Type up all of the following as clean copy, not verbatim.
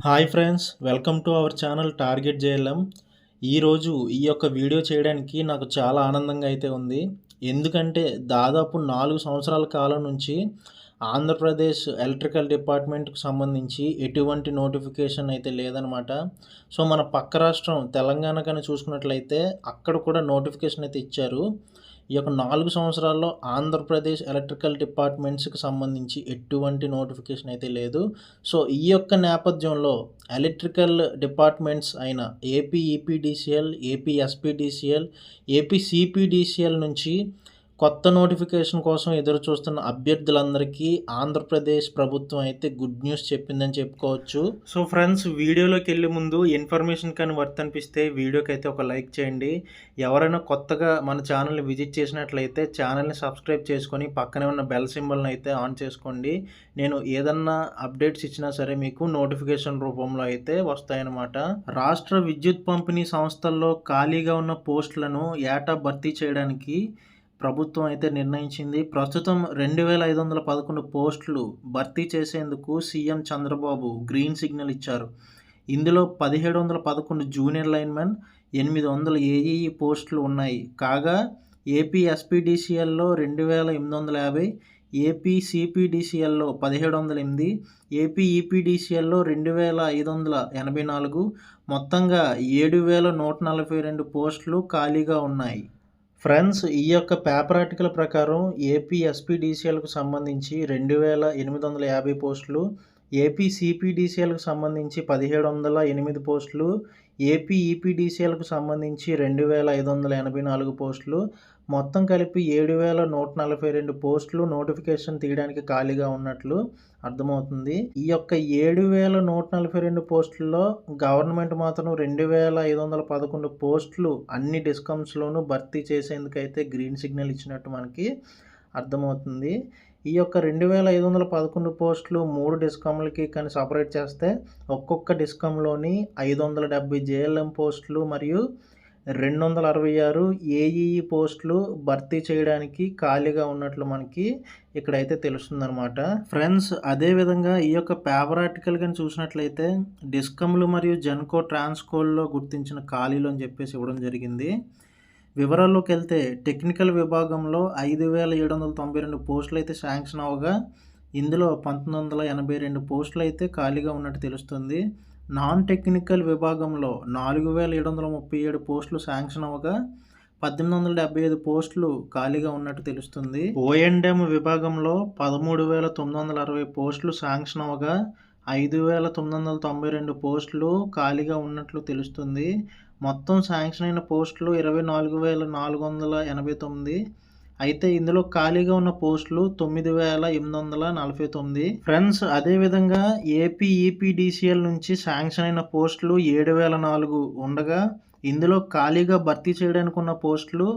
Hi friends, welcome to our channel target JLM. ఈరోజు ఈ యొక్క వీడియో చేయడానికి నాకు చాలా ఆనందంగా అయితే ఉంది. ఎందుకంటే దాదాపు 4 సంవత్సరాల కాలం నుంచి ఆంధ్రప్రదేశ్ ఎలక్ట్రికల్ డిపార్ట్మెంట్‌కి సంబంధించి ఎటువంటి నోటిఫికేషన్ అయితే లేదనమాట. సో మన పక్క రాష్ట్రం తెలంగాణ కానీ చూసుకున్నట్లయితే అక్కడ కూడా నోటిఫికేషన్ అయితే ఇచ్చారు. ఈ యొక్క 4 సంవత్సరాల్లో ఆంధ్రప్రదేశ్ ఎలక్ట్రికల్ డిపార్ట్మెంట్స్‌కి సంబంధించి ఎటువంటి నోటిఫికేషన్ అయితే లేదు. సో ఈ యొక్క నేపథ్యంలో ఎలక్ట్రికల్ డిపార్ట్మెంట్స్ అయిన AP EPDCL, AP SPDCL, AP CPDCL నుంచి కొత్త నోటిఫికేషన్ కోసం ఎదురు చూస్తున్న అభ్యర్థులందరికీ ఆంధ్రప్రదేశ్ ప్రభుత్వం అయితే గుడ్ న్యూస్ చెప్పిందని చెప్పుకోవచ్చు. సో ఫ్రెండ్స్, వీడియోలోకి వెళ్ళే ముందు ఇన్ఫర్మేషన్ కానీ వర్త్ అనిపిస్తే వీడియోకి అయితే ఒక లైక్ చేయండి. ఎవరైనా కొత్తగా మన ఛానల్ని విజిట్ చేసినట్లయితే ఛానల్ని సబ్స్క్రైబ్ చేసుకొని పక్కనే ఉన్న బెల్ సింబల్ని అయితే ఆన్ చేసుకోండి. నేను ఏదన్నా అప్డేట్స్ ఇచ్చినా సరే మీకు నోటిఫికేషన్ రూపంలో అయితే వస్తాయన్నమాట. రాష్ట్ర విద్యుత్ పంపిణీ సంస్థల్లో ఖాళీగా ఉన్న పోస్టులను ఏటా భర్తీ చేయడానికి ప్రభుత్వం అయితే నిర్ణయించింది. ప్రస్తుతం 2511 పోస్టులు భర్తీ చేసేందుకు సీఎం చంద్రబాబు గ్రీన్ సిగ్నల్ ఇచ్చారు. ఇందులో 1711 జూనియర్ లైన్మెన్, 800 ఏఈఈ పోస్టులు ఉన్నాయి. కాగా ఏపీ ఎస్పీడీసీఎల్లో 2850, ఏపీ సిపిడిసిఎల్లో 1708, ఏపీ ఈపీడీసీఎల్లో 2584, మొత్తంగా 7142 పోస్టులు ఖాళీగా ఉన్నాయి. ఫ్రెండ్స్, ఈ యొక్క పేపర్ ఆర్టికల్ ప్రకారం ఏపీ ఎస్పీడీసీఎల్కు సంబంధించి 2850 పోస్టులు, ఏపీ సిపిడిసిఎల్కు సంబంధించి 1708 పోస్టులు, ఏపీ ఈపీడీసీఎల్కు సంబంధించి 2584 పోస్టులు, మొత్తం కలిపి 7142 పోస్టులు నోటిఫికేషన్ తీయడానికి ఖాళీగా ఉన్నట్లు అర్థమవుతుంది. ఈ యొక్క 7142 పోస్టుల్లో గవర్నమెంట్ మాత్రం 2511 పోస్టులు అన్ని డిస్కమ్స్లోనూ భర్తీ చేసేందుకైతే గ్రీన్ సిగ్నల్ ఇచ్చినట్టు మనకి అర్థమవుతుంది. ఈ యొక్క 2511 పోస్టులు 3 డిస్కమ్లకి కానీ సపరేట్ చేస్తే ఒక్కొక్క డిస్కమ్లోని 570 జేఎల్ఎం పోస్టులు మరియు 266 ఏఈఈ పోస్టులు భర్తీ చేయడానికి ఖాళీగా ఉన్నట్లు మనకి ఇక్కడైతే తెలుస్తుందన్నమాట. ఫ్రెండ్స్, అదేవిధంగా ఈ యొక్క పేపర్ ఆర్టికల్ కానీ చూసినట్లయితే డిస్కమ్లు మరియు జెన్కో ట్రాన్స్కోల్లో గుర్తించిన ఖాళీలు అని చెప్పేసి ఇవ్వడం జరిగింది. వివరాల్లోకి వెళ్తే టెక్నికల్ విభాగంలో 5792 పోస్టులు అయితే శాంక్షన్ అవగా ఇందులో 1982 పోస్టులు అయితే ఖాళీగా ఉన్నట్టు తెలుస్తుంది. నాన్ టెక్నికల్ విభాగంలో 4737 పోస్టులు శాంక్షన్ అవగా 1875 పోస్టులు ఖాళీగా ఉన్నట్టు తెలుస్తుంది. ఓఎండ్ఎం విభాగంలో 13960 పోస్టులు శాంక్షన్ అవగా 5992 పోస్టులు ఖాళీగా ఉన్నట్లు తెలుస్తుంది. మొత్తం శాంక్షన్ అయిన పోస్టులు 24489. అయితే ఇందులో ఖాళీగా ఉన్న పోస్టులు 9849. ఫ్రెండ్స్, అదేవిధంగా ఏపీ ఈపీడీసీఎల్ నుంచి శాంక్షన్ అయిన పోస్టులు 7004 ఉండగా ఇందులో ఖాళీగా భర్తీ చేయడానికి ఉన్న పోస్టులు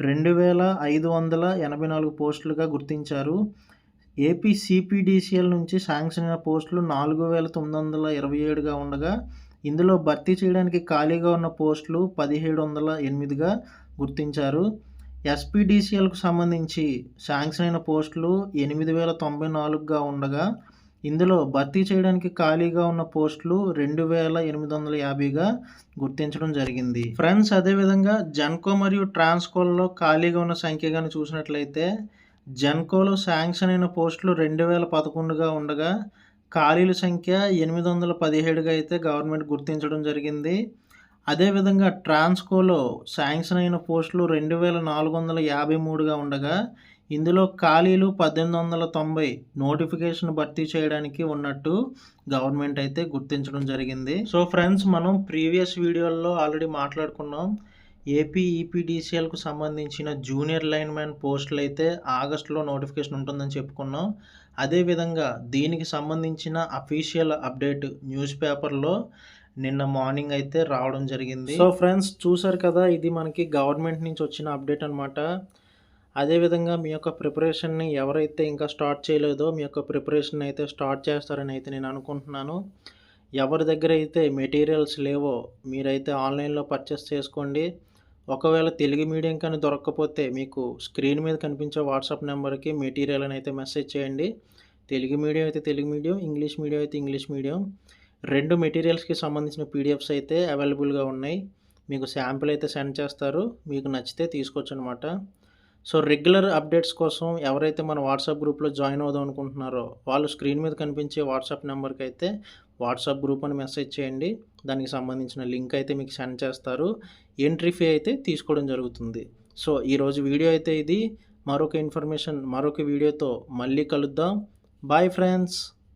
2584 పోస్టులుగా గుర్తించారు. ఏపీ సిపిడిసిఎల్ నుంచి శాంక్షన్ అయిన పోస్టులు 4927గా ఉండగా ఇందులో భర్తీ చేయడానికి ఖాళీగా ఉన్న పోస్టులు 1708గా గుర్తించారు. ఎస్పీడీసీఎల్కు సంబంధించి శాంక్షన్ అయిన పోస్టులు 8094గా ఉండగా ఇందులో భర్తీ చేయడానికి ఖాళీగా ఉన్న పోస్టులు 2850గా గుర్తించడం జరిగింది. ఫ్రెండ్స్, అదేవిధంగా జెన్కో మరియు ట్రాన్స్కోల్లో ఖాళీగా ఉన్న సంఖ్య కానీ చూసినట్లయితే జెన్కోలో శాంక్షన్ అయిన పోస్టులు 2011గా ఉండగా ఖాళీల సంఖ్య 817గా అయితే గవర్నమెంట్ గుర్తించడం జరిగింది. అదేవిధంగా ట్రాన్స్కోలో శాంక్షన్ అయిన పోస్టులు 2453గా ఉండగా ఇందులో ఖాళీలు 1890 నోటిఫికేషన్ భర్తీ చేయడానికి ఉన్నట్టు గవర్నమెంట్ అయితే గుర్తించడం జరిగింది. సో ఫ్రెండ్స్, మనం ప్రీవియస్ వీడియోల్లో ఆల్రెడీ మాట్లాడుకున్నాం. ఏపీ ఈపీడీసీఎల్కు సంబంధించిన జూనియర్ లైన్మెన్ పోస్టులు అయితే ఆగస్టులో నోటిఫికేషన్ ఉంటుందని చెప్పుకున్నాం. అదేవిధంగా దీనికి సంబంధించిన అఫీషియల్ అప్డేట్ న్యూస్ పేపర్లో నిన్న మార్నింగ్ అయితే రావడం జరిగింది. సో ఫ్రెండ్స్, చూసారు కదా, ఇది మనకి గవర్నమెంట్ నుంచి వచ్చిన అప్డేట్ అనమాట. అదేవిధంగా మీ యొక్క ప్రిపరేషన్ని ఎవరైతే ఇంకా స్టార్ట్ చేయలేదో మీ యొక్క ప్రిపరేషన్ అయితే స్టార్ట్ చేస్తారని అయితే నేను అనుకుంటున్నాను. ఎవరి దగ్గర అయితే మెటీరియల్స్ లేవో మీరైతే ఆన్లైన్లో పర్చేస్ చేసుకోండి. ఒకవేళ తెలుగు మీడియం కానీ దొరకకపోతే మీకు స్క్రీన్ మీద కనిపించే వాట్సాప్ నెంబర్కి మెటీరియల్ అని అయితే మెసేజ్ చేయండి. తెలుగు మీడియం అయితే తెలుగు మీడియం, ఇంగ్లీష్ మీడియం అయితే ఇంగ్లీష్ మీడియం. 2 మెటీరియల్స్‌కి సంబంధించిన పీడిఎఫ్స్ అయితే అవైలబుల్‌గా ఉన్నాయి. మీకు శాంపిల్ అయితే సెండ్ చేస్తారు. మీకు నచ్చితే తీసుకోవచ్చనమాట. సో, రెగ్యులర్ అప్డేట్స్ కోసం ఎవరైతే మన వాట్సాప్ గ్రూప్‌లో జాయిన్ అవుదాం అనుకుంటున్నారో, వాళ్ళు స్క్రీన్ మీద కనిపించే వాట్సాప్ నంబర్‌కైతే వాట్సాప్ గ్రూప్ అని మెసేజ్ చేయండి. దానికి సంబంధించిన లింక్ అయితే మీకు సెండ్ చేస్తారు. ఎంట్రీ ఫీ అయితే తీసుకోవడం జరుగుతుంది. సో, ఈరోజు వీడియో అయితే ఇది. మరొక ఇన్ఫర్మేషన్, మరొక వీడియోతో మళ్ళీ కలుద్దాం. Bye friends.